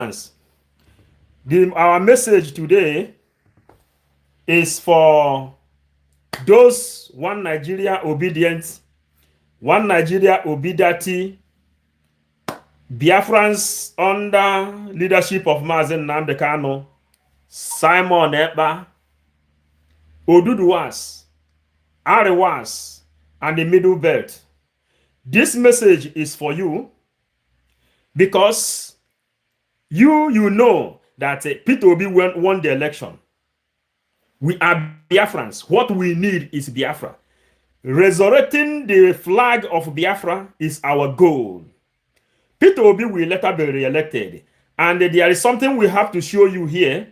Our message today is for those one Nigeria obedient, one Nigeria obedient Biafrans under leadership of Mazen Nnamdi Kanu, Simon Ekpa, Oduduwas, Arewas, and the Middle Belt. This message is for you because you know that Peter Obi won the election. We are Biafrans. What we need is Biafra. Resurrecting the flag of Biafra is our goal. Peter Obi will later be re-elected. And there is something we have to show you here.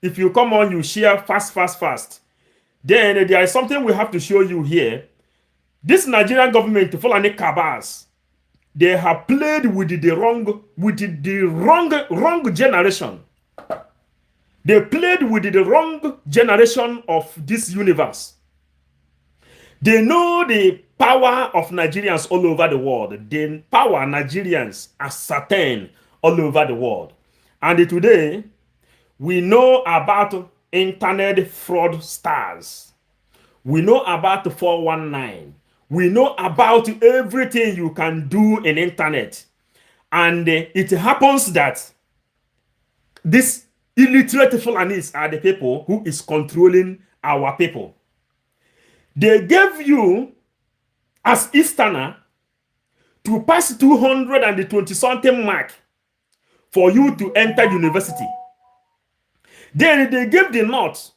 If you come on, you share fast. Then there is something we have to show you here. This Nigerian government, Fulani Kabas, they have played with the wrong generation. They played with the wrong generation of this universe. They know the power of Nigerians all over the world. They power Nigerians as Satan all over the world. And today, we know about internet fraudsters. We know about the 419. We know about everything you can do in internet. And it happens that these illiterate Fulanis are the people who is controlling our people. They gave you as Easterner to pass 220 something mark for you to enter university. Then they gave the North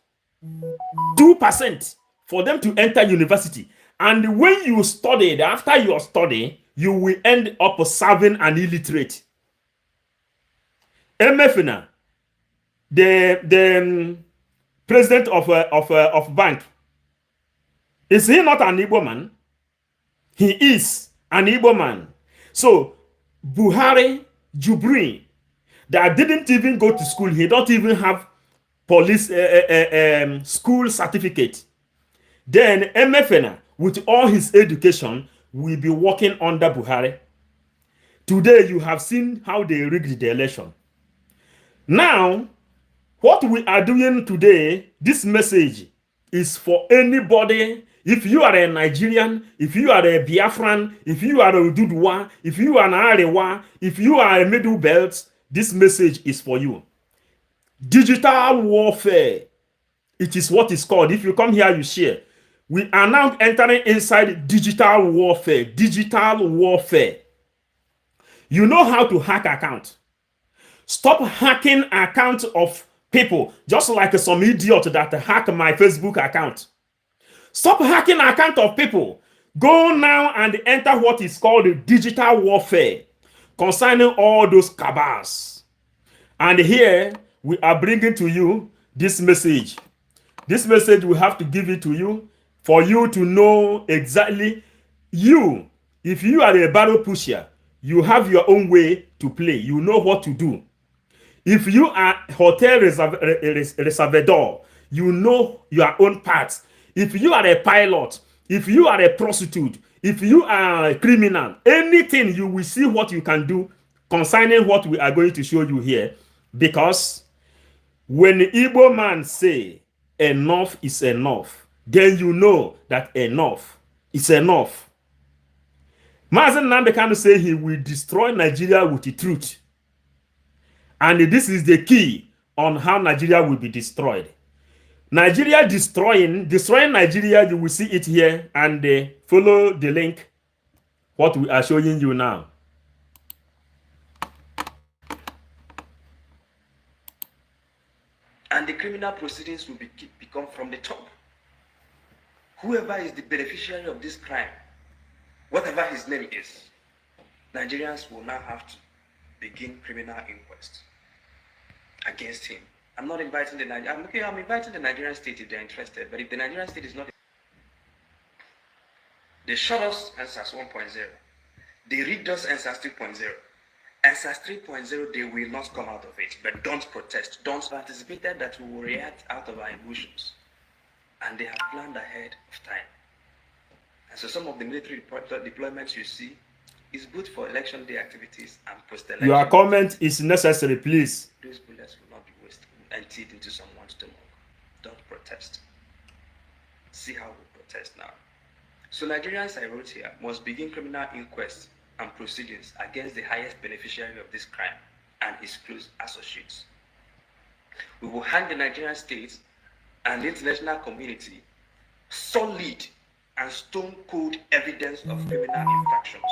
2% for them to enter university. And when you studied, after your study, you will end up serving an illiterate. MFNA, the president of bank, is he not an Igbo man? He is an Igbo man. So Buhari Jubri, that didn't even go to school, he don't even have police school certificate. Then MFNA, with all his education, will be working under Buhari. Today, you have seen how they rigged the election. Now, what we are doing today, this message is for anybody. If you are a Nigerian, if you are a Biafran, if you are a Ududwa, if you are an Arewa, if you are a Middle Belt, this message is for you. Digital warfare, it is what is called. If you come here, you share. We are now entering inside digital warfare. Digital warfare. You know how to hack account. Stop hacking accounts of people, just like some idiot that hack my Facebook account. Stop hacking account of people. Go now and enter what is called digital warfare concerning all those cabals. And here we are bringing to you this message. This message we have to give it to you for you to know exactly you. If you are a barrel pusher, you have your own way to play. You know what to do. If you are hotel reservador, you know your own parts. If you are a pilot, if you are a prostitute, if you are a criminal, anything, you will see what you can do concerning what we are going to show you here. Because when the Igbo man say enough is enough, then you know that enough is enough. Mazen Nnamdi Kanu say he will destroy Nigeria with the truth. And this is the key on how Nigeria will be destroyed. Nigeria destroying Nigeria, you will see it here, and follow the link, what we are showing you now. And the criminal proceedings will become from the top. Whoever is the beneficiary of this crime, whatever his name is, Nigerians will now have to begin criminal inquest against him. I'm not inviting the Nigerian. I'm inviting the Nigerian state if they're interested. But if the Nigerian state is not, they shot us NSAS 1.0. They rigged us NSAS 2.0. NSAS 3.0, they will not come out of it. But don't protest. Don't anticipated that we will react out of our emotions. And they have planned ahead of time. And so some of the military deployments you see is good for election day activities and post-election. Your comment is necessary, please. Those bullets will not be wasted and teed into someone's stomach. Don't protest. See how we protest now. So Nigerians, I wrote here, must begin criminal inquests and proceedings against the highest beneficiary of this crime and his close associates. We will hand the Nigerian state and the international community solid and stone-cold evidence of criminal infractions.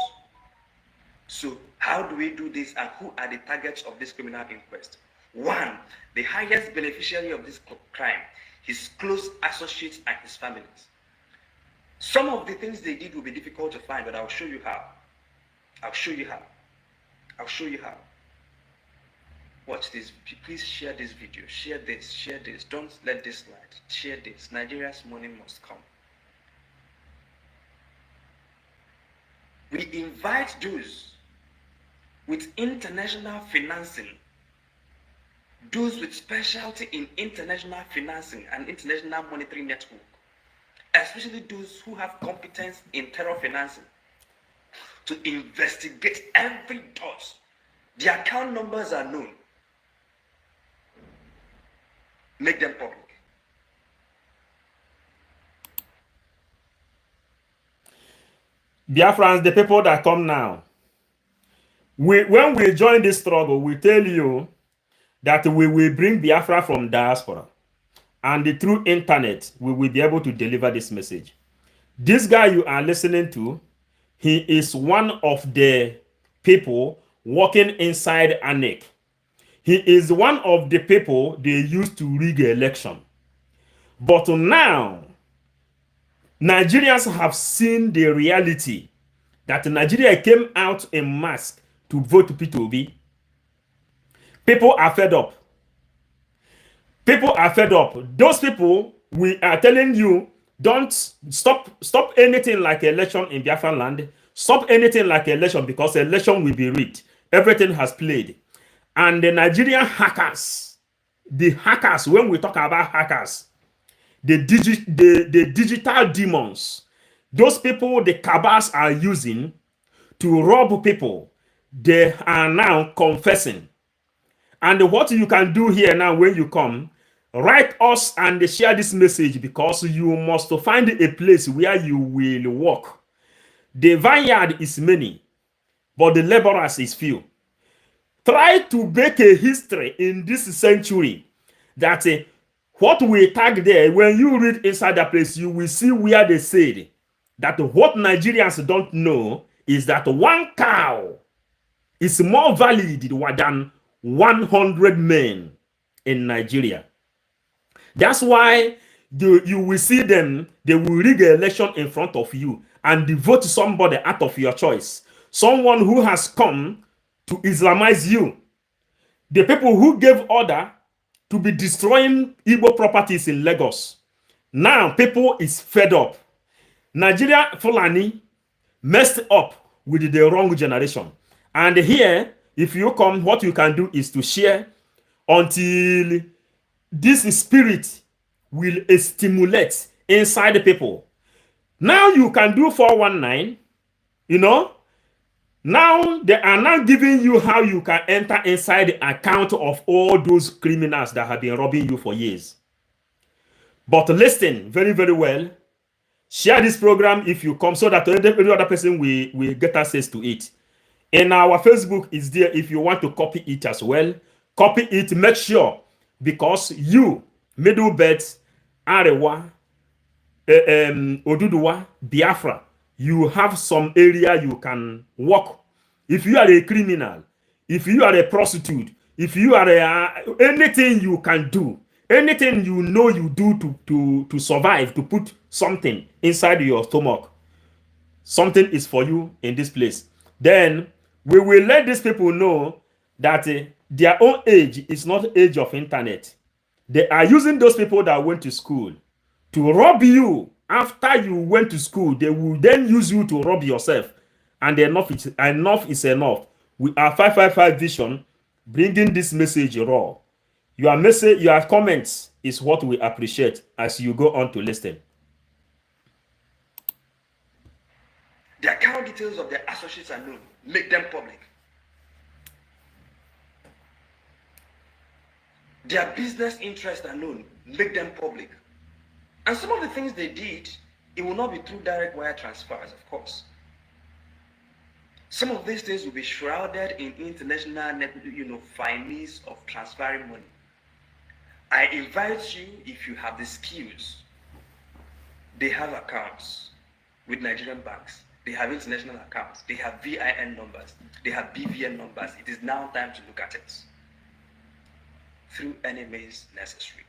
So how do we do this, and who are the targets of this criminal inquest? One, the highest beneficiary of this crime, his close associates and his families. Some of the things they did will be difficult to find, but I'll show you how. I'll show you how. I'll show you how. Watch this. Please share this video. Share this. Share this. Don't let this slide. Share this. Nigeria's money must come. We invite those with international financing, those with specialty in international financing and international monetary network, especially those who have competence in terror financing, to investigate every dot. The account numbers are known. Make them public. Biafrans, the people that come now, when we join this struggle, we tell you that we will bring Biafra from diaspora, and through internet, we will be able to deliver this message. This guy you are listening to, he is one of the people working inside Analogue. He is one of the people they used to rig election. But now, Nigerians have seen the reality that Nigeria came out in mass to vote P2B. People are fed up. People are fed up. Those people, we are telling you, don't stop anything like election in Biafran land. Stop anything like election, because election will be rigged. Everything has played. And the Nigerian hackers, when we talk about hackers, the digital demons, those people the cabals are using to rob people, they are now confessing. And what you can do here now when you come, write us and share this message, because you must find a place where you will work. The vineyard is many, but the laborers is few. Try to make a history in this century that what we tag there, when you read inside that place, you will see where they said that what Nigerians don't know is that one cow is more valid than 100 men in Nigeria. That's why you will see them, they will rig an election in front of you and vote somebody out of your choice. Someone who has come to Islamize you. The people who gave order to be destroying Igbo properties in Lagos. Now people is fed up. Nigeria Fulani messed up with the wrong generation. And here, if you come, what you can do is to share until this spirit will stimulate inside the people. Now you can do 419, you know. Now they are now giving you how you can enter inside the account of all those criminals that have been robbing you for years. But listen very, very well. Share this program if you come, so that every other person will get access to it. And our Facebook is there if you want to copy it as well. Copy it, make sure, because you, Middle Belt, Arewa, Oduduwa, Biafra, you have some area you can work. If you are a criminal, if you are a prostitute, if you are anything you can do, anything you know you do to survive, to put something inside your stomach, something is for you in this place. Then we will let these people know that their own age is not age of internet. They are using those people that went to school to rob you. After you went to school, they will then use you to rob yourself. And enough is enough. We are 555 Vision bringing this message raw. Your message, your comments is what we appreciate as you go on to listen. The account details of their associates are known. Make them public. Their business interests are known. Make them public. And some of the things they did, it will not be through direct wire transfers, of course. Some of these things will be shrouded in international, finesse of transferring money. I invite you, if you have the skills, they have accounts with Nigerian banks. They have international accounts. They have VIN numbers. They have BVN numbers. It is now time to look at it through any means necessary.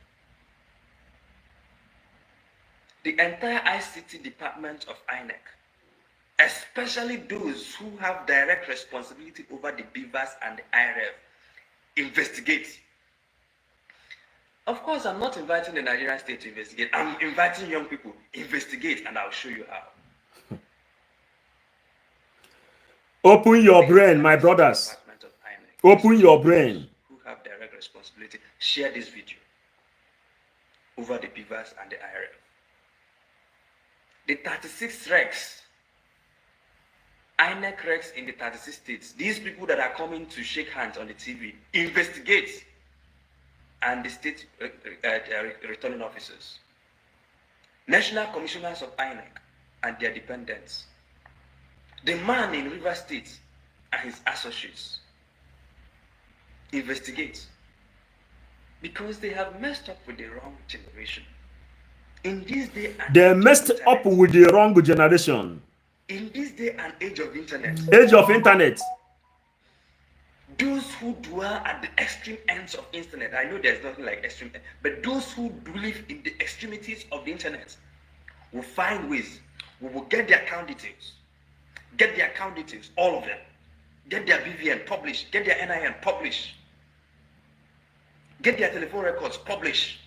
The entire ICT department of INEC, especially those who have direct responsibility over the beavers and the IRF, investigate. Of course, I'm not inviting the Nigerian state to investigate. I'm inviting young people, investigate, and I'll show you how. Open your brain, my brothers. Open your brain. Who have direct responsibility, share this video over the beavers and the IRF. The 36 recs, INEC recs in the 36 states, these people that are coming to shake hands on the TV, investigate, and the state returning officers, national commissioners of INEC and their dependents, the man in River State and his associates, investigate, because they have messed up with the wrong generation. In this day and they messed up with the wrong generation. In this day and age of internet. Age of internet. Those who dwell at the extreme ends of internet, I know there's nothing like extreme, but those who live in the extremities of the internet will find ways. We will get their account details. Get their account details, all of them. Get their BVN, publish. Get their NIN, publish. Get their telephone records, publish.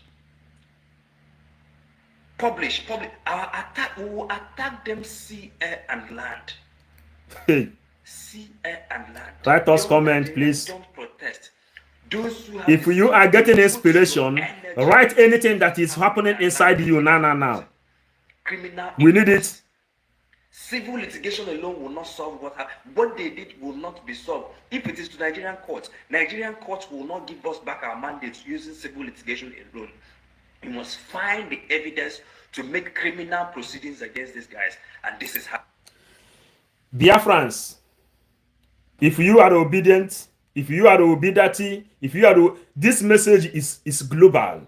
Publish. Our attack, we will attack them sea, air, and land. Hey. Sea, air, and land. Write us comment, please. Don't protest. Those who have if you are getting inspiration, write anything that is happening inside you now. Criminal. We need it. Civil litigation alone will not solve what happened. What they did will not be solved. If it is to Nigerian courts will not give us back our mandates using civil litigation alone. We must find the evidence to make criminal proceedings against these guys, and this is how. Biafrans, if you are obedient, if you are obedient, this message is global.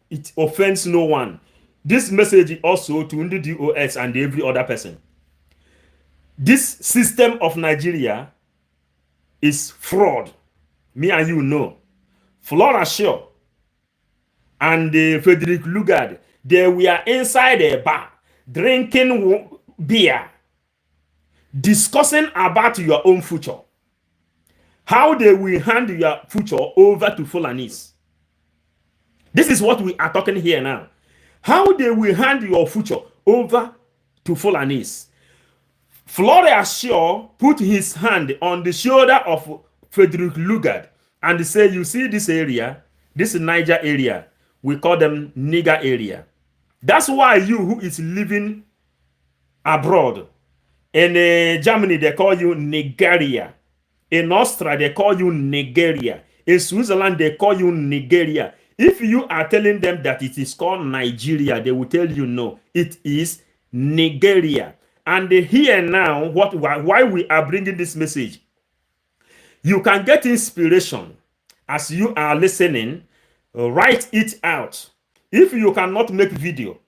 It offends no one. This message also to the DOS and every other person. This system of Nigeria is fraud. Me and you know. Flora Shaw and Frederick Lugard, they were inside a bar drinking beer, discussing about your own future. How they will hand your future over to Fulanis. This is what we are talking here now. How they will hand your future over to Fulanis. Flora Shaw put his hand on the shoulder of Frederick Lugard and said, you see this area, this Niger area, we call them nigger area. That's why you who is living abroad, in Germany they call you Nigeria. In Austria they call you Nigeria. In Switzerland they call you Nigeria. If you are telling them that it is called Nigeria, they will tell you no, it is Nigeria. And here now, why we are bringing this message, you can get inspiration as you are listening. Write it out. If you cannot make video,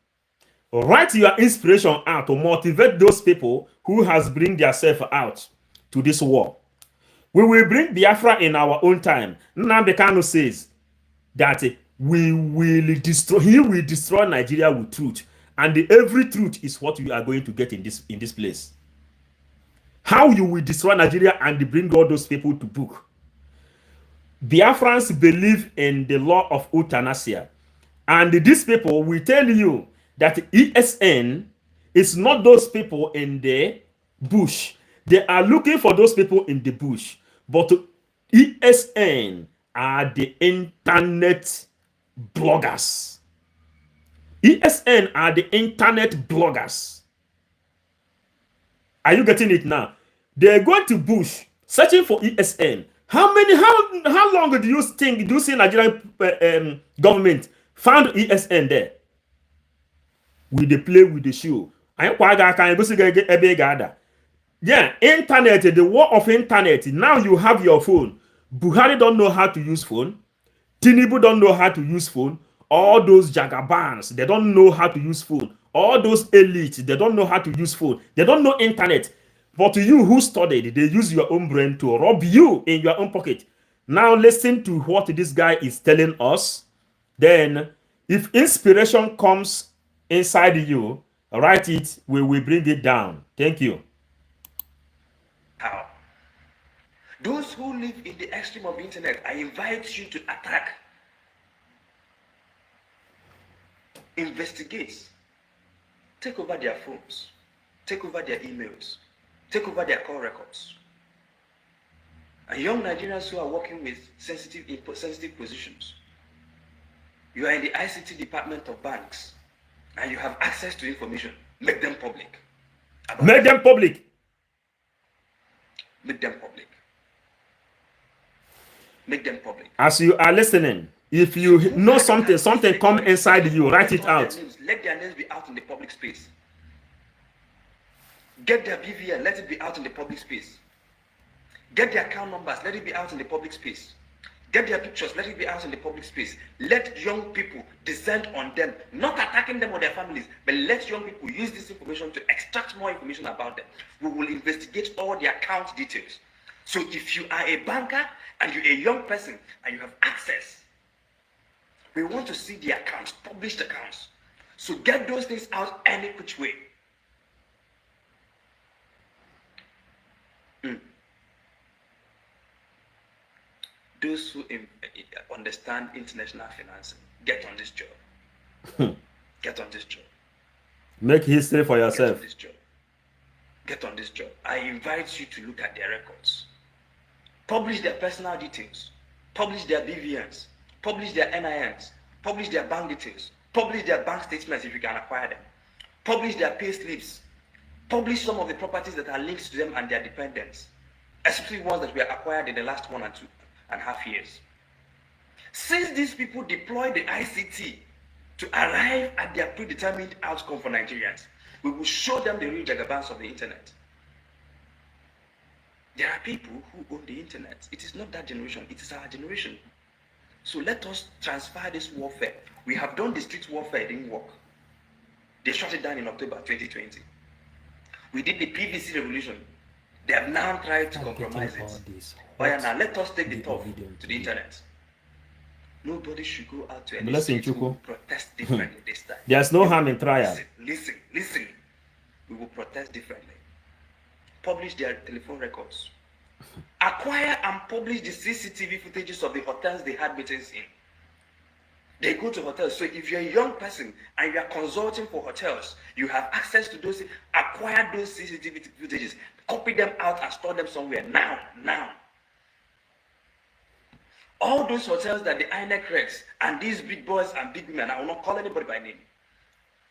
write your inspiration out to motivate those people who has bring themselves out to this war. We will bring Biafra in our own time. Nnamdi Kanu says that we will destroy. He will destroy Nigeria with truth. And every truth is what you are going to get in this place. How you will destroy Nigeria and bring all those people to book. Biafrans believe in the law of euthanasia. And these people will tell you that ESN is not those people in the bush. They are looking for those people in the bush. But ESN are the internet bloggers. ESN are the internet bloggers. Are you getting it now? They're going to bush, searching for ESN. How long do you see Nigerian government found ESN there? With the play with the show. Yeah, internet, the war of internet. Now you have your phone. Buhari don't know how to use phone. Tinubu don't know how to use phone. All those jagabans, they don't know how to use phone. All those elites, they don't know how to use phone. They don't know internet. But you who studied, they use your own brain to rob you in your own pocket. Now listen to what this guy is telling us. Then, if inspiration comes inside you, write it, we will bring it down. Thank you. How? Those who live in the extreme of the internet, I invite you to attack. Investigate. Take over their phones. Take over their emails. Take over their call records. And young Nigerians who are working with sensitive positions, you are in the ICT department of banks, and you have access to information. Make them public. Make them public. Make them public. Make them public. As you are listening, if you know something come inside you, write it out. Let their names be out in the public space. Get their BVN, let it be out in the public space. Get their account numbers, let it be out in the public space. Get their pictures, let it be out in the public space. Let young people descend on them, not attacking them or their families, but let young people use this information to extract more information about them. We will investigate all their account details. So if you are a banker and you're a young person and you have access, we want to see the accounts, published accounts. So get those things out any which way. Those who understand international financing, get on this job. Get on this job. Make history for yourself. Get on this job. Get on this job. I invite you to look at their records. Publish their personal details. Publish their BVNs. Publish their NINs. Publish their bank details. Publish their bank statements if you can acquire them. Publish their pay slips. Publish some of the properties that are linked to them and their dependents, especially ones that were acquired in the last 1.5 years. Since these people deploy the ICT to arrive at their predetermined outcome for Nigerians, we will show them the real jagabans of the internet. There are people who own the internet. It is not that generation, it is our generation. So let us transfer this warfare. We have done the street warfare, it didn't work. They shut it down in October 2020. We did the PVC revolution. They have now tried to compromise it. But yeah, now let us take the talk to the internet. Nobody should go out to any street to protest differently this time. There's no harm in trial. Listen. We will protest differently. Publish their telephone records. Acquire and publish the CCTV footages of the hotels they had meetings in. They go to hotels. So if you're a young person and you are consulting for hotels, you have access to those. Acquire those CCTV footages. Copy them out and store them somewhere now. All those hotels that the INEC regs and these big boys and big women, I will not call anybody by name,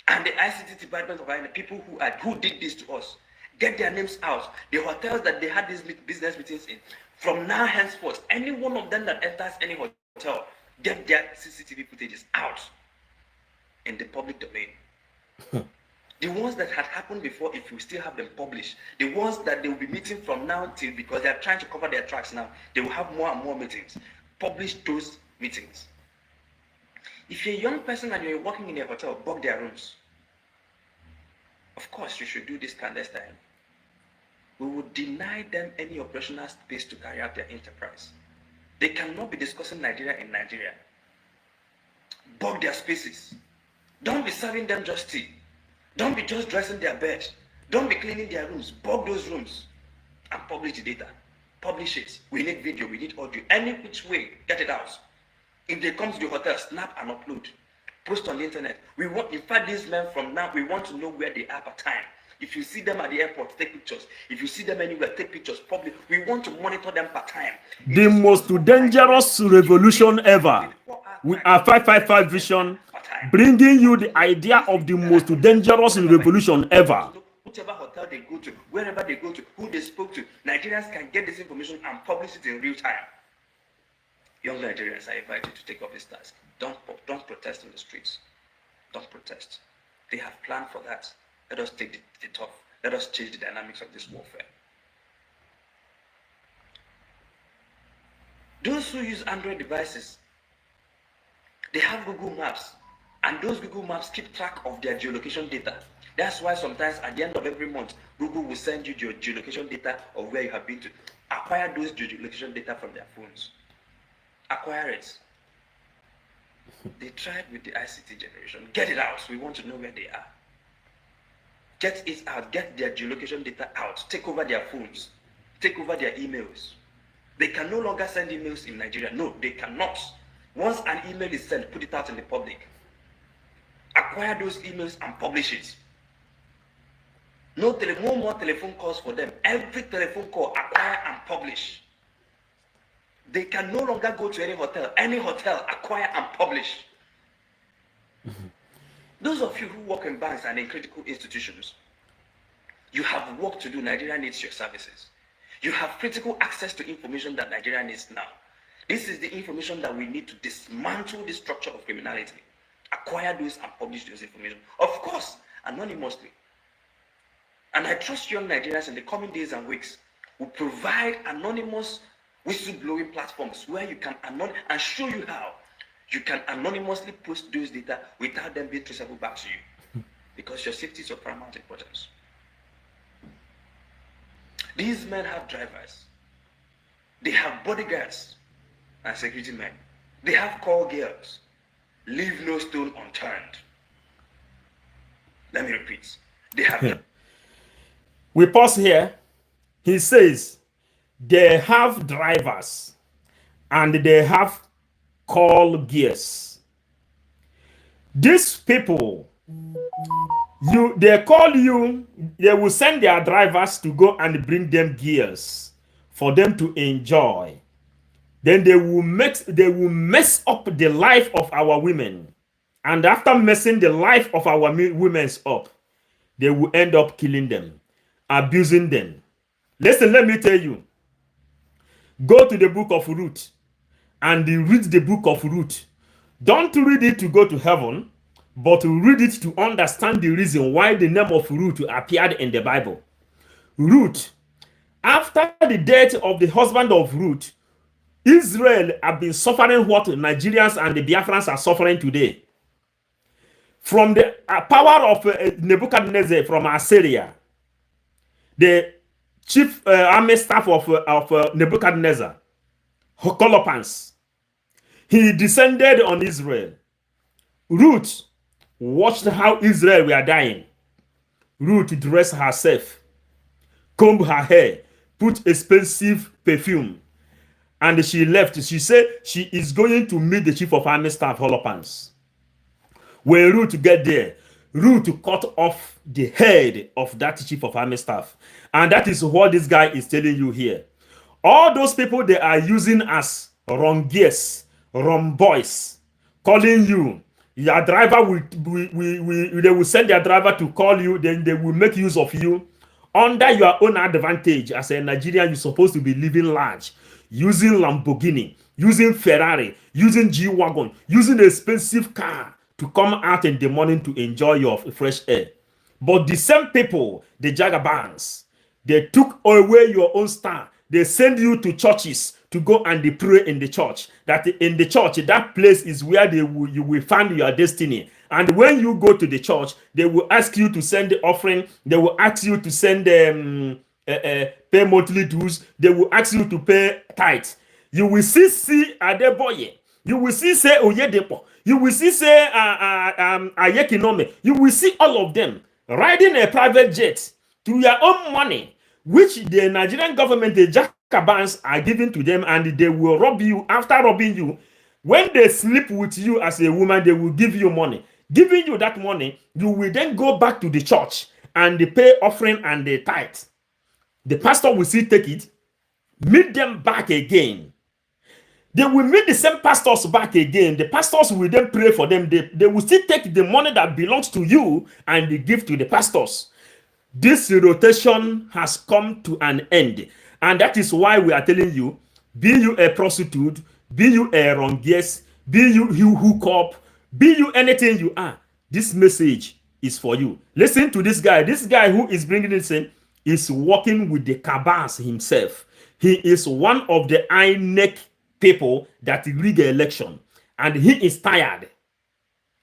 and the ICT department of INEC, people who did this to us, get their names out. The hotels that they had these business meetings in, from now henceforth, any one of them that enters any hotel, get their CCTV footages out in the public domain. The ones that had happened before, if you still have them published, the ones that they will be meeting from now till, because they are trying to cover their tracks now, they will have more and more meetings. Publish those meetings. If you're a young person and you're working in a hotel, book their rooms. Of course, you should do this clandestine. We will deny them any operational space to carry out their enterprise. They cannot be discussing Nigeria in Nigeria. Book their spaces. Don't be serving them just tea. Don't be just dressing their bed. Don't be cleaning their rooms. Book those rooms and publish the data. Publish it. We need video, we need audio. Any which way, get it out. If they come to the hotel, snap and upload. Post on the internet. We want, in fact, these men from now, we want to know where they are per time. If you see them at the airport, take pictures. If you see them anywhere, take pictures. Probably, we want to monitor them per time. The most dangerous revolution ever. We are 555 Vision, bringing you the idea of the most dangerous revolution ever. whichever hotel they go to, wherever they go to, who they spoke to, Nigerians can get this information and publish it in real time. Young Nigerians, I invite you to take up this task. Don't protest in the streets. Don't protest. They have planned for that. Let us take the tough. Let us change the dynamics of this warfare. Those who use Android devices, they have Google Maps, and those Google Maps keep track of their geolocation data. That's why sometimes at the end of every month, Google will send you your geolocation data of where you have been to. Acquire those geolocation data from their phones. Acquire it. They tried with the ICT generation. Get it out. We want to know where they are. Get it out. Get their geolocation data out. Take over their phones. Take over their emails. They can no longer send emails in Nigeria. No, they cannot. Once an email is sent, put it out in the public. Acquire those emails and publish it. No more telephone calls for them. Every telephone call, acquire and publish. They can no longer go to any hotel, acquire and publish. Those of you who work in banks and in critical institutions, you have work to do. Nigeria needs your services. You have critical access to information that Nigeria needs now. This is the information that we need to dismantle the structure of criminality. Acquire those and publish those information. Of course, anonymously. And I trust young Nigerians in the coming days and weeks will provide anonymous whistleblowing platforms where you can and show you how you can anonymously post those data without them being traceable back to you, because your safety is of paramount importance. These men have drivers, they have bodyguards and security men, they have call girls. Leave no stone unturned. Let me repeat, they have we pause here. He says they have drivers and they have call gears. These people, they call you, they will send their drivers to go and bring them gears for them to enjoy. Then they will mess up the life of our women. And after messing the life of our women up, they will end up killing them, abusing them. Listen, let me tell you. Go to the book of Ruth and read the book of Ruth. Don't read it to go to heaven, but read it to understand the reason why the name of Ruth appeared in the Bible. Ruth, after the death of the husband of Ruth, Israel have been suffering what Nigerians and the Biafrans are suffering today. From the power of Nebuchadnezzar from Assyria, the chief army staff of Nebuchadnezzar, Colopans, he descended on Israel. Ruth watched how Israel were dying. Ruth dressed herself, combed her hair, put expensive perfume, and she left. She said she is going to meet the chief of army staff, Colopans. When Ruth get there, Ruth cut off the head of that chief of army staff. And that is what this guy is telling you here. All those people they are using as wrong gears, wrong boys, calling you. Your driver they will send their driver to call you, then they will make use of you under your own advantage. As a Nigerian, you're supposed to be living large, using Lamborghini, using Ferrari, using G-Wagon, using an expensive car to come out in the morning to enjoy your fresh air. But the same people, the Jagabans, they took away your own star. They send you to churches to go and pray in the church. That in the church, that place is where you will find your destiny. And when you go to the church, they will ask you to send the offering. They will ask you to send pay monthly dues. They will ask you to pay tithe. You will see Adeboye. You will see say Oyedepo. You will see say Ayekinome. You will see all of them riding a private jet to your own money, which the Nigerian government, the Jacobins, are giving to them, and they will rob you. After robbing you, when they sleep with you as a woman, they will give you money. Giving you that money, you will then go back to the church and they pay offering and the tithe. The pastor will still take it, meet them back again. They will meet the same pastors back again. The pastors will then pray for them. They will still take the money that belongs to you and they give to the pastors. This rotation has come to an end. And that is why we are telling you, be you a prostitute, be you a wrongies, be you hook up, be you anything you are, this message is for you. Listen to this guy. This guy who is bringing this in is working with the cabals himself. He is one of the eatnic people that rig election. And he is tired.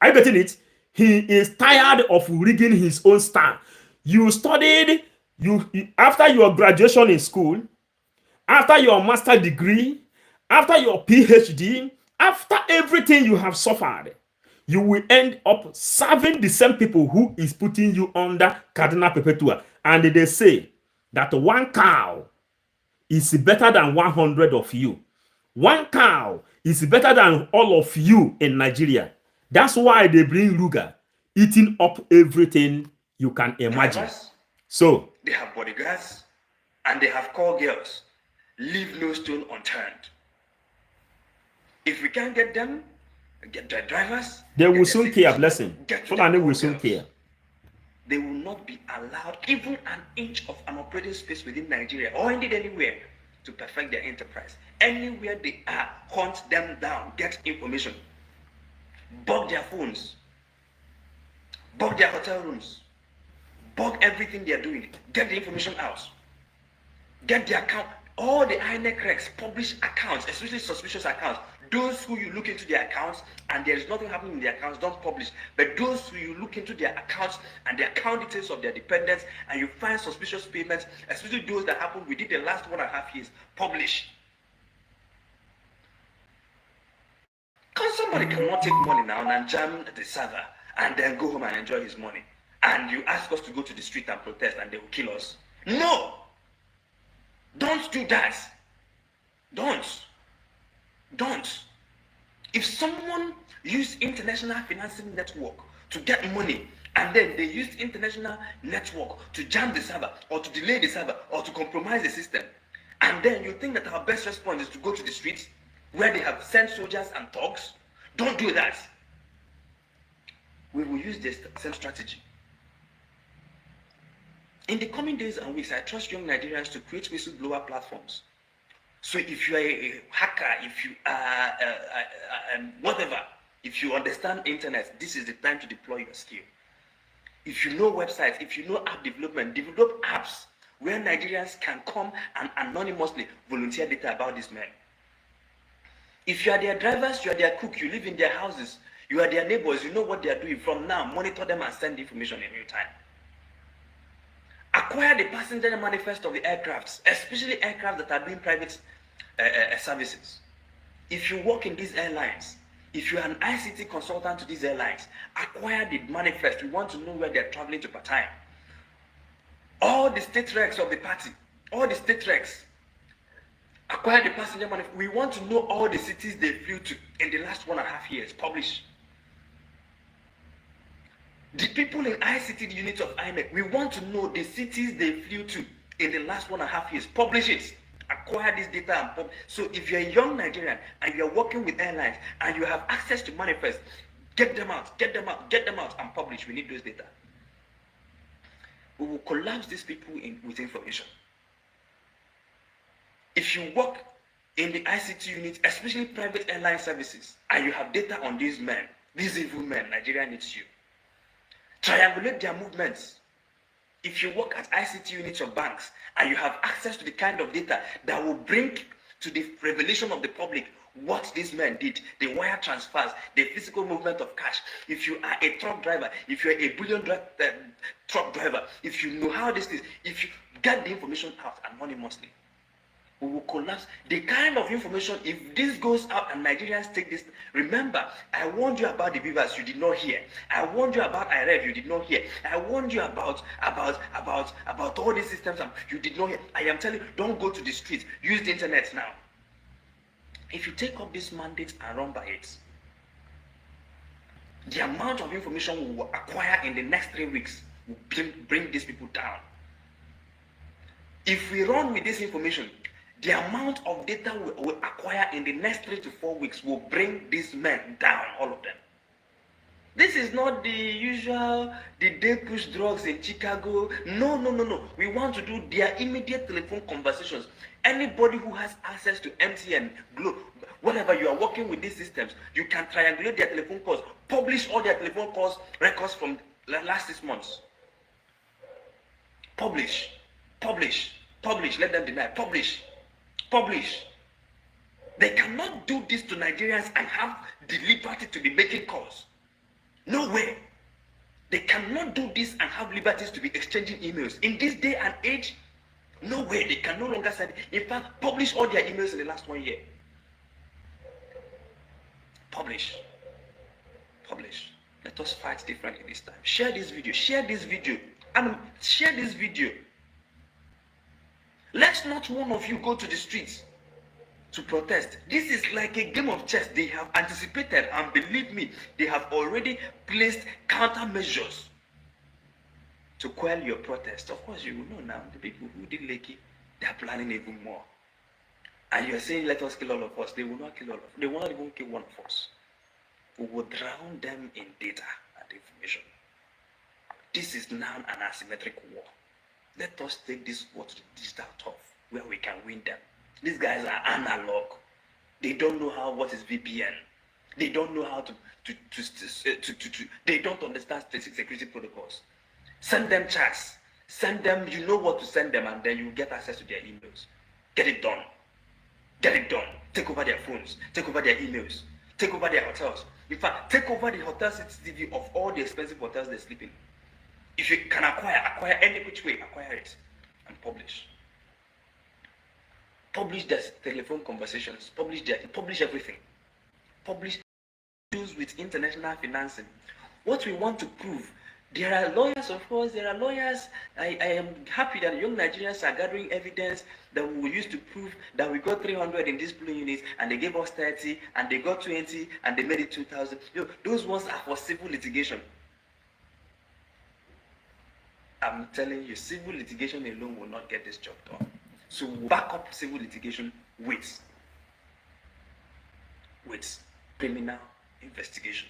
Are you getting it? He is tired of rigging his own star. You studied, after your graduation in school, after your master degree, after your PhD, after everything you have suffered, you will end up serving the same people who is putting you under Cardinal Perpetua. And they say that one cow is better than 100 of you. One cow is better than all of you in Nigeria. That's why they bring ruga, eating up everything you can imagine. So they have bodyguards and they have call girls. Leave no stone unturned. If we can't get them, get their drivers. They will soon care, blessing. Fulani will soon care. They will not be allowed even an inch of an operating space within Nigeria or indeed anywhere to perfect their enterprise. Anywhere they are, hunt them down, get information, bug their phones, bug their hotel rooms, bug everything they are doing, get the information out, get the account. All the INEC recs publish accounts, especially suspicious accounts. Those who you look into their accounts and there is nothing happening in their accounts, don't publish. But those who you look into their accounts and the account details of their dependents and you find suspicious payments, especially those that happened within the last 1.5 years, publish. Because somebody cannot take money now and jam the server and then go home and enjoy his money. And you ask us to go to the street and protest and they will kill us. No! Don't do that. Don't. If someone used international financing network to get money and then they used international network to jam the server or to delay the server or to compromise the system, and then you think that our best response is to go to the streets where they have sent soldiers and thugs, don't do that. We will use the same strategy. In the coming days and weeks, I trust young Nigerians to create whistleblower platforms. So if you are a hacker, if you are whatever, if you understand internet, this is the time to deploy your skill. If you know websites, if you know app development, develop apps where Nigerians can come and anonymously volunteer data about these men. If you are their drivers, you are their cook, you live in their houses, you are their neighbors, you know what they are doing. From now, monitor them and send information in real time. Acquire the passenger manifest of the aircrafts, especially aircraft that are doing private services. If you work in these airlines, if you are an ICT consultant to these airlines, acquire the manifest. We want to know where they are traveling to part time. All the state recs of the party, all the state recs, acquire the passenger manifest. We want to know all the cities they flew to in the last 1.5 years. Publish. The people in ICT unit of INEC, we want to know the cities they flew to in the last 1.5 years. Publish it. Acquire this data and publish. So if you're a young Nigerian and you're working with airlines and you have access to manifest, get them out and publish. We need those data. We will collapse these people with information. If you work in the ICT unit, especially private airline services, and you have data on these men, these evil men, Nigeria needs you. Triangulate their movements. If you work at ICT units of banks and you have access to the kind of data that will bring to the revelation of the public what these men did, the wire transfers, the physical movement of cash. If you are a truck driver, if you're a bullion truck driver, if you know how this is, if you get the information out anonymously, we will collapse the kind of information. If this goes out and Nigerians take this, remember, I warned you about the beavers, you did not hear. I warned you about IREV, you did not hear. I warned you about all these systems, you did not hear. I am telling you, don't go to the streets, use the internet now. If you take up this mandate and run by it, the amount of information we will acquire in the next 3 weeks will bring these people down. If we run with this information, the amount of data we will acquire in the next 3 to 4 weeks will bring these men down, all of them. This is not the usual, did they push drugs in Chicago? No, no, no, no. We want to do their immediate telephone conversations. Anybody who has access to MTN, Glo, whatever you are working with these systems, you can triangulate their telephone calls, publish all their telephone calls records from last 6 months. Publish, publish, publish, let them deny, publish, publish. They cannot do this to Nigerians and have the liberty to be making calls. No way. They cannot do this and have liberties to be exchanging emails. In this day and age, no way. They can no longer send. In fact, publish all their emails in the last 1 year. Publish. Publish. Let us fight differently this time. Share this video. Share this video. And share this video. Let not one of you go to the streets to protest. This is like a game of chess. They have anticipated, and believe me, they have already placed countermeasures to quell your protest. Of course, you will know now, the people who did Lekki, they are planning even more. And you are saying, let us kill all of us. They will not kill all of us. They will not even kill one of us. We will drown them in data and information. This is now an asymmetric war. Let us take this war to the digital turf, where we can win them. These guys are analog. They don't know what is VPN. They don't know how to they don't understand security protocols. Send them chats. Send them, you know what to send them, and then you get access to their emails. Get it done. Get it done. Take over their phones. Take over their emails. Take over their hotels. In fact, take over the hotel CCTV of all the expensive hotels they sleep in. If you can acquire any which way, acquire it and publish. Publish their telephone conversations, publish everything. Publish issues with international financing. What we want to prove, there are lawyers, of course, there are lawyers. I am happy that young Nigerians are gathering evidence that we will use to prove that we got 300 in these polling units, and they gave us 30, and they got 20, and they made it 2,000. Those ones are for civil litigation. I'm telling you, civil litigation alone will not get this job done. So back up civil litigation with criminal investigation.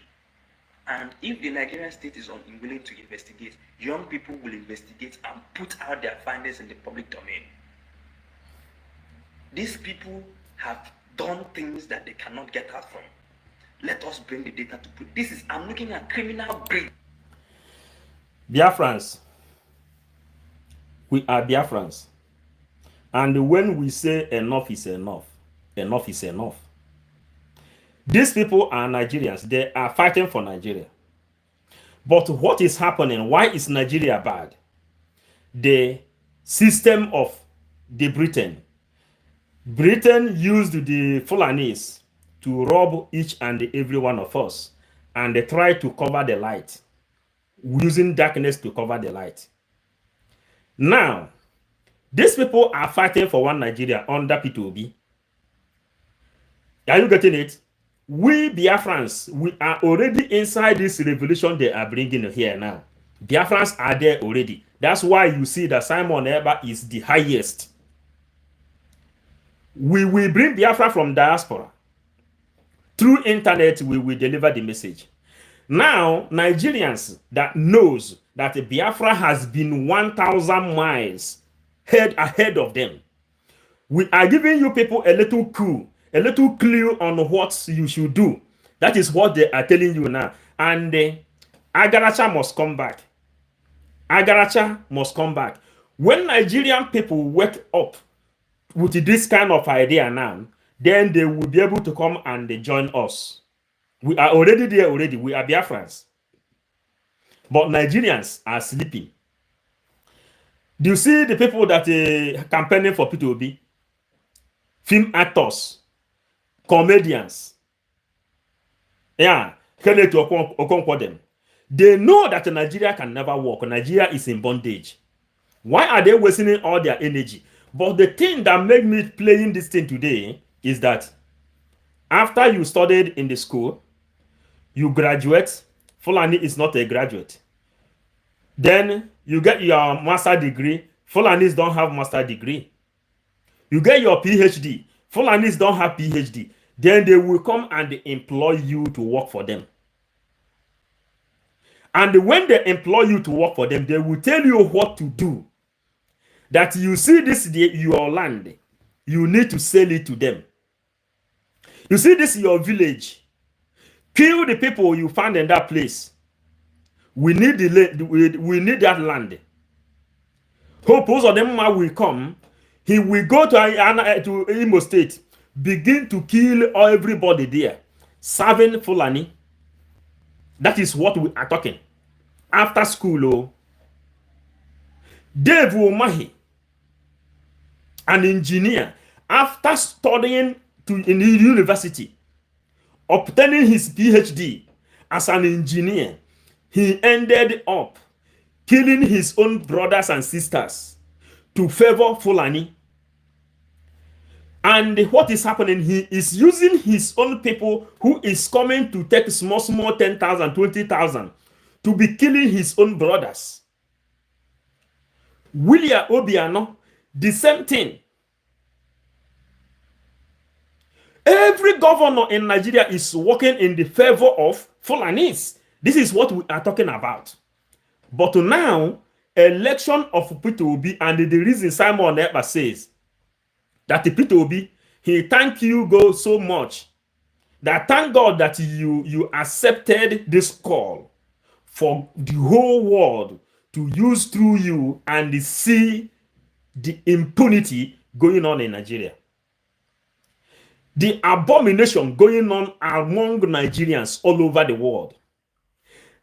And if the Nigerian state is unwilling to investigate, young people will investigate and put out their findings in the public domain. These people have done things that they cannot get out from. Let us bring the data to put. I'm looking at criminal breach. Biafrans. We are Biafrans. And when we say enough is enough, enough is enough. These people are Nigerians. They are fighting for Nigeria. But what is happening? Why is Nigeria bad? The system of the Britain. Britain used the Fulanis to rob each and every one of us. And they tried to cover the light, using darkness to cover the light. Now, these people are fighting for one Nigeria under P2B. Are you getting it? We Biafrans, we are already inside this revolution they are bringing here now. Biafrans are there already. That's why you see that Simon Eba is the highest. We will bring Biafra from diaspora. Through internet, we will deliver the message. Now, Nigerians that knows that Biafra has been 1,000 miles ahead of them. We are giving you people a little clue on what you should do. That is what they are telling you now. And Agaracha must come back. Agaracha must come back. When Nigerian people wake up with this kind of idea now, then they will be able to come and join us. We are already there already. We are Biafrans. But Nigerians are sleeping. Do you see the people that are campaigning for P2B? Film actors, comedians. Yeah, Kenneth Okonkwo them. They know that Nigeria can never work. Nigeria is in bondage. Why are they wasting all their energy? But the thing that made me playing this thing today is that after you studied in the school, you graduate. Fulani is not a graduate. Then you get your master degree. Fulanis don't have master degree. You get your PhD. Fulanis don't have PhD. Then they will come and employ you to work for them. And when they employ you to work for them, they will tell you what to do. That you see this your land, you need to sell it to them. You see this your village, kill the people you found in that place. We need we need that land. Hope of them will come. He will go to Imo State, begin to kill everybody there, serving Fulani. That is what we are talking. After school, oh, Dave Umahi, an engineer, after studying in the university, obtaining his PhD as an engineer, he ended up killing his own brothers and sisters to favor Fulani. And what is happening? He is using his own people who is coming to take small 10,000, 20,000 to be killing his own brothers. William Obiano, the same thing. Every governor in Nigeria is working in the favor of Fulanis. This is what we are talking about. But now, election of Peter Obi, and the reason Simon Ekpa says that the Peter Obi, he thank you go so much, that thank God that you accepted this call for the whole world to use through you and see the impunity going on in Nigeria. The abomination going on among Nigerians all over the world.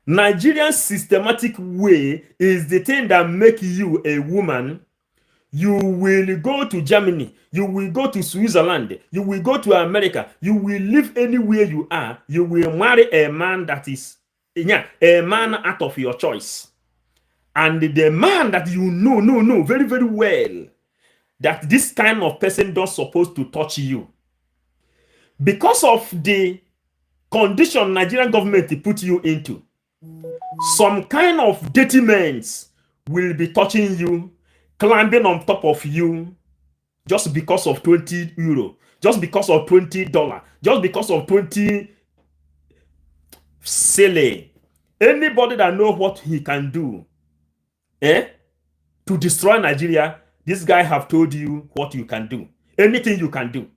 Nigeria's systematic way is the thing that make you a woman. You will go to Germany, you will go to Switzerland, you will go to America, you will live anywhere you are, you will marry a man that is a man out of your choice. And the man that you know very, very well that this kind of person not supposed to touch you. Because of the condition Nigerian government put you into, some kind of dirty men will be touching you, climbing on top of you, just because of 20 euro, just because of $20, just because of 20 silly. Anybody that know what he can do, to destroy Nigeria, this guy have told you what you can do. Anything you can do.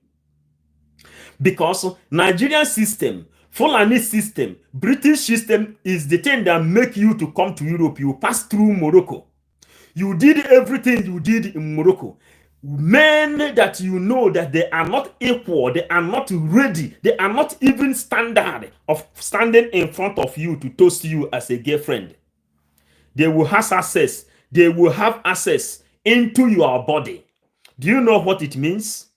Because Nigerian system, Fulani system, British system is the thing that make you to come to Europe. You pass through Morocco. You did everything you did in Morocco. Men that you know that they are not equal, they are not ready, they are not even standard of standing in front of you to toast you as a girlfriend. They will have access. They will have access into your body. Do you know what it means?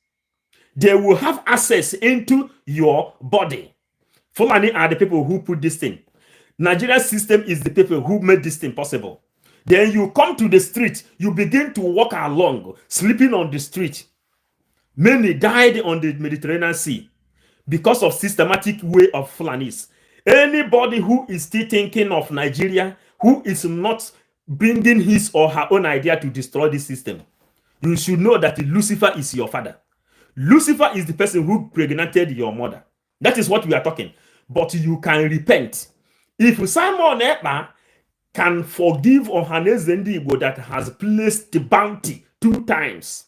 They will have access into your body. Fulani are the people who put this thing. Nigerian system is the people who made this thing possible. Then you come to the street, you begin to walk along, sleeping on the street. Many died on the Mediterranean Sea because of systematic way of Fulanis. Anybody who is still thinking of Nigeria, who is not bringing his or her own idea to destroy this system, you should know that Lucifer is your father. Lucifer is the person who impregnated your mother. That is what we are talking. But you can repent. If Simon Ekpa can forgive Ohaneze Ndigbo that has placed the bounty 2 times,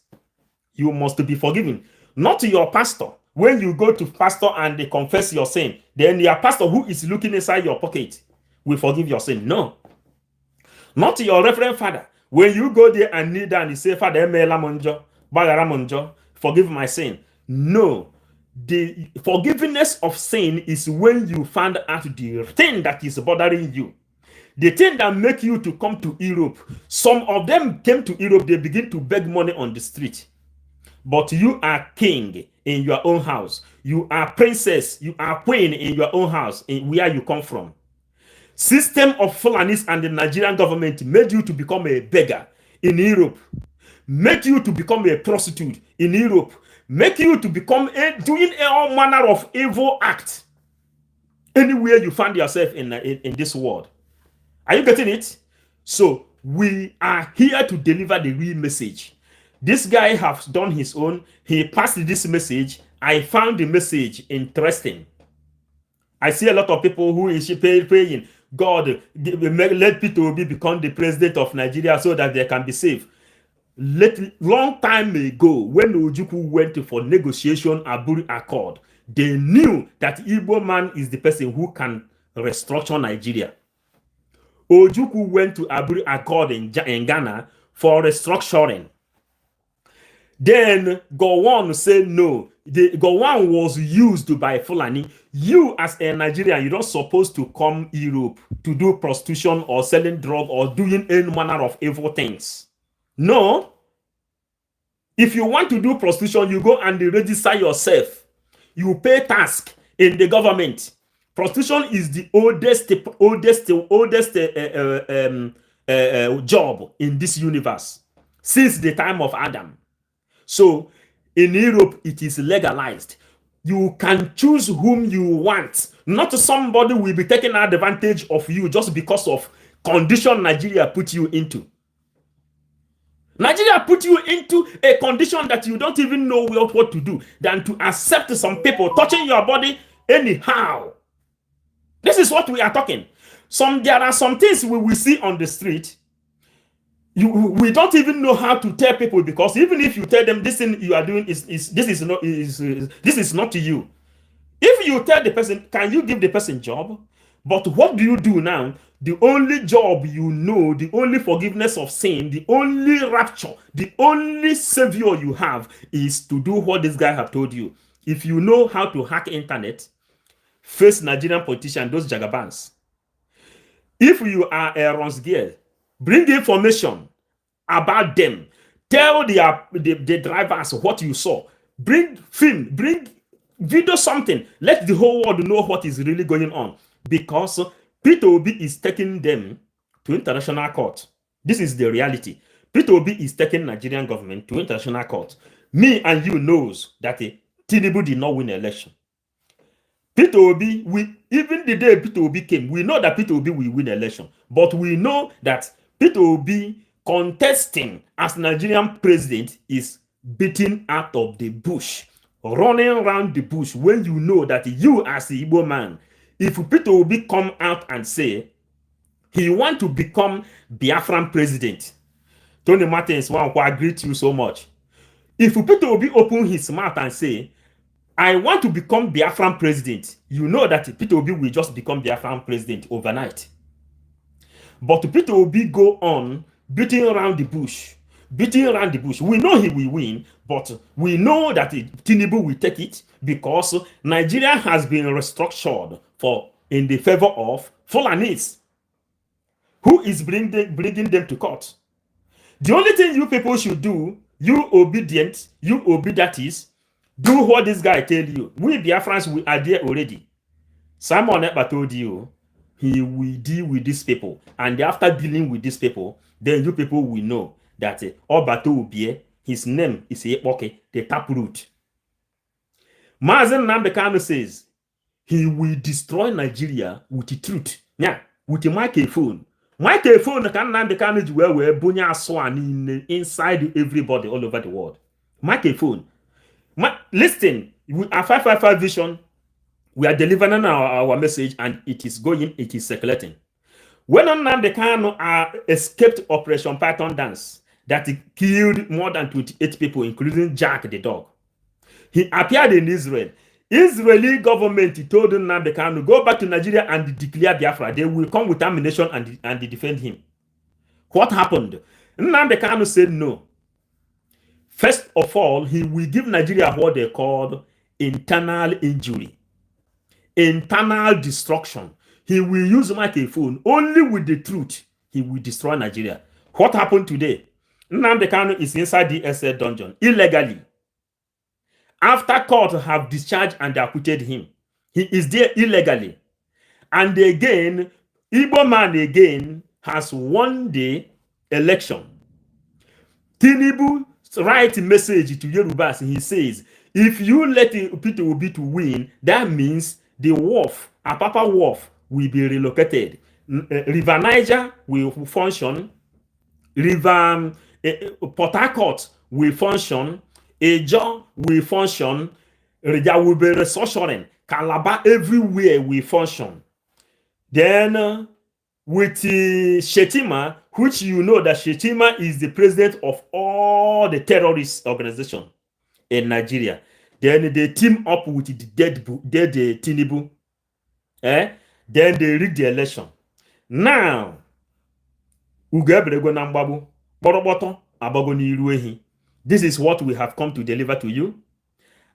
you must be forgiven. Not your pastor. When you go to pastor and they confess your sin, then your pastor who is looking inside your pocket will forgive your sin. No. Not your reverend father. When you go there and kneel down and say, Father, forgive my sin. No. The forgiveness of sin is when you find out the thing that is bothering you. The thing that make you to come to Europe. Some of them came to Europe, they begin to beg money on the street. But you are king in your own house. You are princess, you are queen in your own house, in where you come from. System of Fulanis and the Nigerian government made you to become a beggar in Europe. Make you to become a prostitute in Europe. Make you to become doing all manner of evil acts anywhere you find yourself in this world. Are you getting it? So we are here to deliver the real message. This guy has done his own. He passed this message. I found the message interesting. I see a lot of people who is praying. God, let Peter Obi become the president of Nigeria so that they can be safe. Long time ago, when Ojukwu went for negotiation Aburi Accord, they knew that Igbo man is the person who can restructure Nigeria. Ojukwu went to Aburi Accord in Ghana for restructuring. Then Gowon said no. Gowon was used by Fulani. You as a Nigerian, you're not supposed to come Europe to do prostitution or selling drug or doing any manner of evil things. No. If you want to do prostitution, you go and register yourself. You pay tax in the government. Prostitution is the oldest job in this universe since the time of Adam. So in Europe, it is legalized. You can choose whom you want. Not somebody will be taking advantage of you just because of condition Nigeria put you into. Nigeria put you into a condition that you don't even know what to do than to accept some people touching your body anyhow. This is what we are talking. There are some things we will see on the street. We don't even know how to tell people, because even if you tell them this thing you are doing this is not to you. If you tell the person, can you give the person job? But what do you do now? The only job you know, the only forgiveness of sin, the only rapture, the only savior you have is to do what this guy have told you. If you know how to hack internet, face Nigerian politicians, those jagabans. If you are a Ronsgear, bring information about them. Tell the drivers what you saw. Bring film, bring video, something. Let the whole world know what is really going on. Because Peter Obi is taking them to international court. This is the reality. Peter Obi is taking Nigerian government to international court. Me and you knows that Tinubu did not win the election. Peter Obi, even the day Peter Obi came, we know that Peter Obi will win the election. But we know that Peter Obi contesting as Nigerian president is beaten out of the bush, running around the bush, when you know that you as the Igbo man, if Peter Obi come out and say he want to become Biafran president, Tony Martins will agree to you so much. If Peter Obi open his mouth and say, I want to become Biafran president, you know that Peter Obi will just become Biafran president overnight. But Peter Obi go on beating around the bush. We know he will win, but we know that Tinubu will take it because Nigeria has been restructured in the favor of Fulanis, who is bringing them to court. The only thing you people should do, you obedient, that is, do what this guy tell you. We Biafrans, we are there already. Simon Ekpa told you he will deal with these people, and after dealing with these people, then you people will know that Obato Ubie, his name is Ekpoke, the taproot. Mazen Nambekano says he will destroy Nigeria with the truth. Yeah, with the microphone. Microphone can Nambekano where Bunya Swan inside everybody all over the world. Microphone. Listen, we are 555 Vision. We are delivering our message, and it is circulating. When Nnamdi Kanu escaped Operation Python Dance, that he killed more than 28 people, including Jack the dog, he appeared in Israel. Israeli government told Nnamdi Kanu, go back to Nigeria and declare Biafra. They will come with ammunition and defend him. What happened? Nnamdi Kanu said no. First of all, he will give Nigeria what they call internal injury, internal destruction. He will use microphone only with the truth. He will destroy Nigeria. What happened today? Nnamdi Kanu is inside the SL dungeon illegally. After court have discharged and acquitted him, he is there illegally. And again, Igbo man again has won the election. Tinubu write message to Yorubas. He says, if you let Peter Obi to win, that means the wharf, Apapa Wharf, will be relocated. River Niger will function. River Port Harcourt will function. Ejo will function. There will be restructuring. Calabar everywhere will function. Then with Shetima, which you know that Shetima is the president of all the terrorist organizations in Nigeria. Then they team up with the dead Tinubu. Then they rig the election. Now, Ugebrego na mgbagbu, kpọrọkpọtọ agbago n'iru ehi. This is what we have come to deliver to you.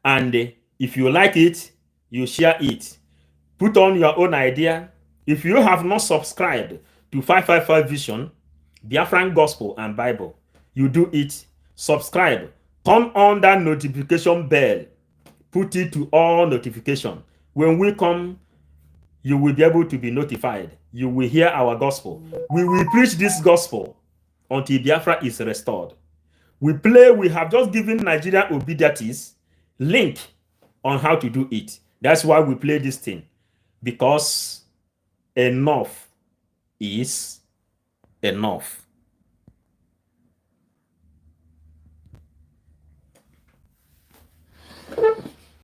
And if you like it, you share it. Put on your own idea. If you have not subscribed to 555 Vision, Biafran Gospel and Bible, you do it. Subscribe. Turn on that notification bell. Put it to all notification. When we come, you will be able to be notified. You will hear our gospel. We will preach this gospel until Biafra is restored. We have just given Nigerian obediences link on how to do it. That's why we play this thing. Because enough is enough.